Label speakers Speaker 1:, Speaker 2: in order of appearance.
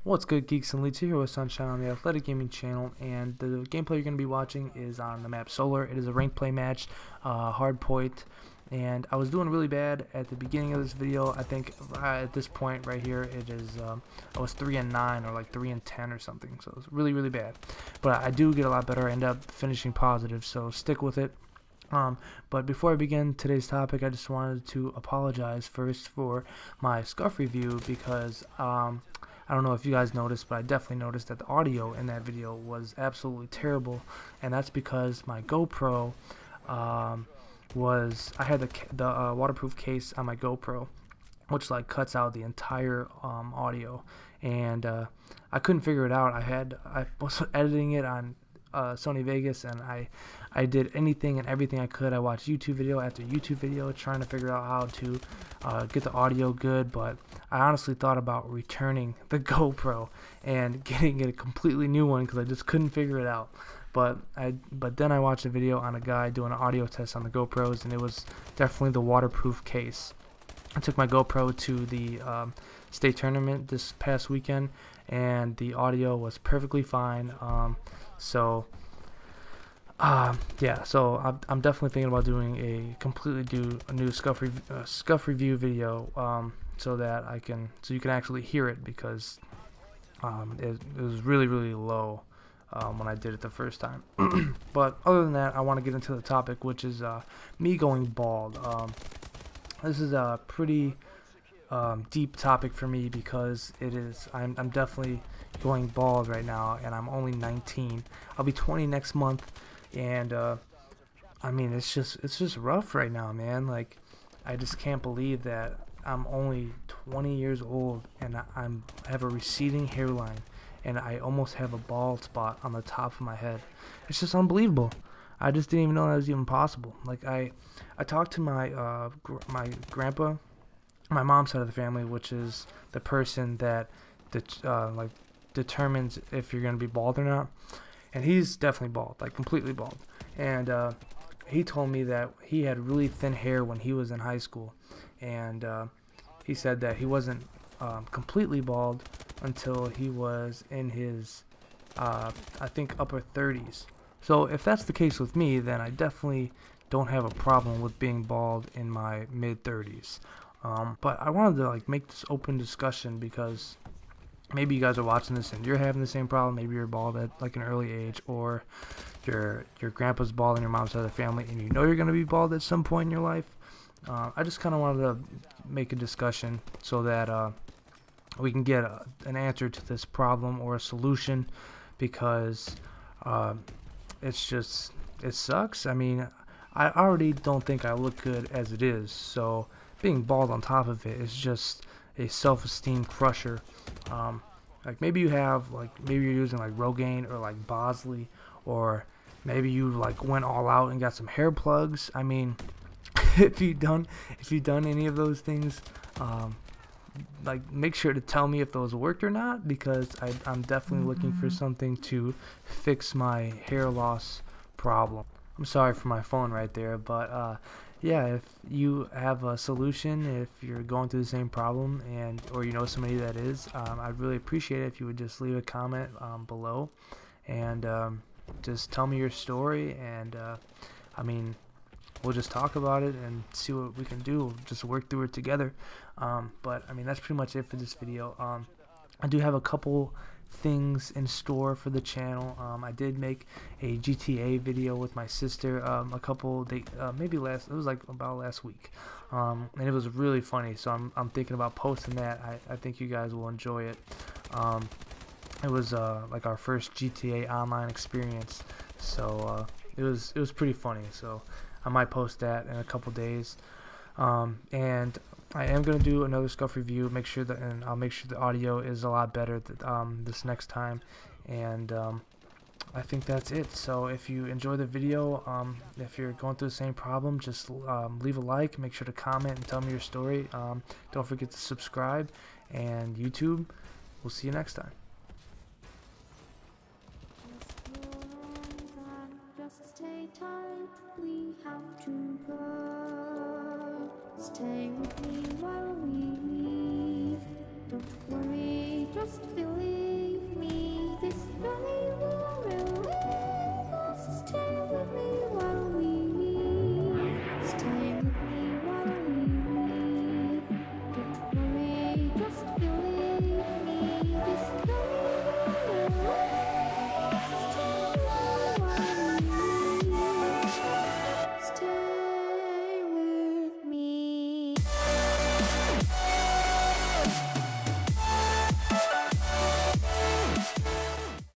Speaker 1: What's good, geeks and leads? Here with Sunshine on the Athletic Gaming channel, and the gameplay you're going to be watching is on the map Solar. It is a ranked play match, hard point, and I was doing really bad at the beginning of this video. I think at this point right here, it is I was 3-9 or like 3-10 or something, so it was really bad. But I do get a lot better. I end up finishing positive, so stick with it. But before I begin today's topic, I just wanted to apologize first for my scuff review because I don't know if you guys noticed, but I definitely noticed that the audio in that video was absolutely terrible, and that's because my GoPro I had the waterproof case on my GoPro, which like cuts out the entire audio, and I couldn't figure it out. I was editing it on Sony Vegas, and I did anything and everything I could. I watched YouTube video after YouTube video trying to figure out how to get the audio good, but I honestly thought about returning the GoPro and getting a completely new one because I just couldn't figure it out. But then I watched a video on a guy doing an audio test on the GoPros, and it was definitely the waterproof case. I took my GoPro to the state tournament this past weekend, and the audio was perfectly fine. Yeah, so I'm definitely thinking about doing a new scuff review video, so you can actually hear it, because it was really low when I did it the first time. But other than that, I want to get into the topic, which is me going bald. This is a pretty deep topic for me because I'm definitely going bald right now, and I'm only 19. I'll be 20 next month, and I mean, it's just rough right now, man. Like, I just can't believe that I'm only 20 years old and I have a receding hairline, and I almost have a bald spot on the top of my head. It's just unbelievable. I just didn't even know that was even possible. Like, I talked to my my grandpa, my mom's side of the family, which is the person that like determines if you're gonna be bald or not, and he's definitely bald, like completely bald. And he told me that he had really thin hair when he was in high school, and he said that he wasn't completely bald until he was in his I think upper 30s. So if that's the case with me, then I definitely don't have a problem with being bald in my mid 30s. But I wanted to like make this open discussion because maybe you guys are watching this and you're having the same problem. Maybe you're bald at like an early age, or your grandpa's bald in your mom's side of the family, and you know you're gonna be bald at some point in your life. I just kind of wanted to make a discussion so that we can get an answer to this problem or a solution, because it sucks. I mean, I already don't think I look good as it is, so being bald on top of it is just a self-esteem crusher. Like, maybe you're using like Rogaine or like Bosley, or maybe you like went all out and got some hair plugs. I mean, if you've done any of those things, like, make sure to tell me if those worked or not, because I'm definitely looking for something to fix my hair loss problem. I'm sorry for my phone right there, but yeah, if you have a solution, if you're going through the same problem, or you know somebody that is, I'd really appreciate it if you would just leave a comment below, and just tell me your story, and I mean, we'll just talk about it and see what we can do. Just work through it together. But I mean, that's pretty much it for this video. I do have a couple things in store for the channel. I did make a GTA video with my sister a couple days, maybe it was like about last week, and it was really funny. So I'm thinking about posting that. I think you guys will enjoy it. It was like our first GTA Online experience, so it was pretty funny. So I might post that in a couple days, and I am gonna do another scuff review. And I'll make sure the audio is a lot better this next time. And I think that's it. So if you enjoy the video, if you're going through the same problem, just leave a like. Make sure to comment and tell me your story. Don't forget to subscribe, and YouTube. We'll see you next time.
Speaker 2: Stay tight, we have to go. Stay with me while we leave. Don't worry, just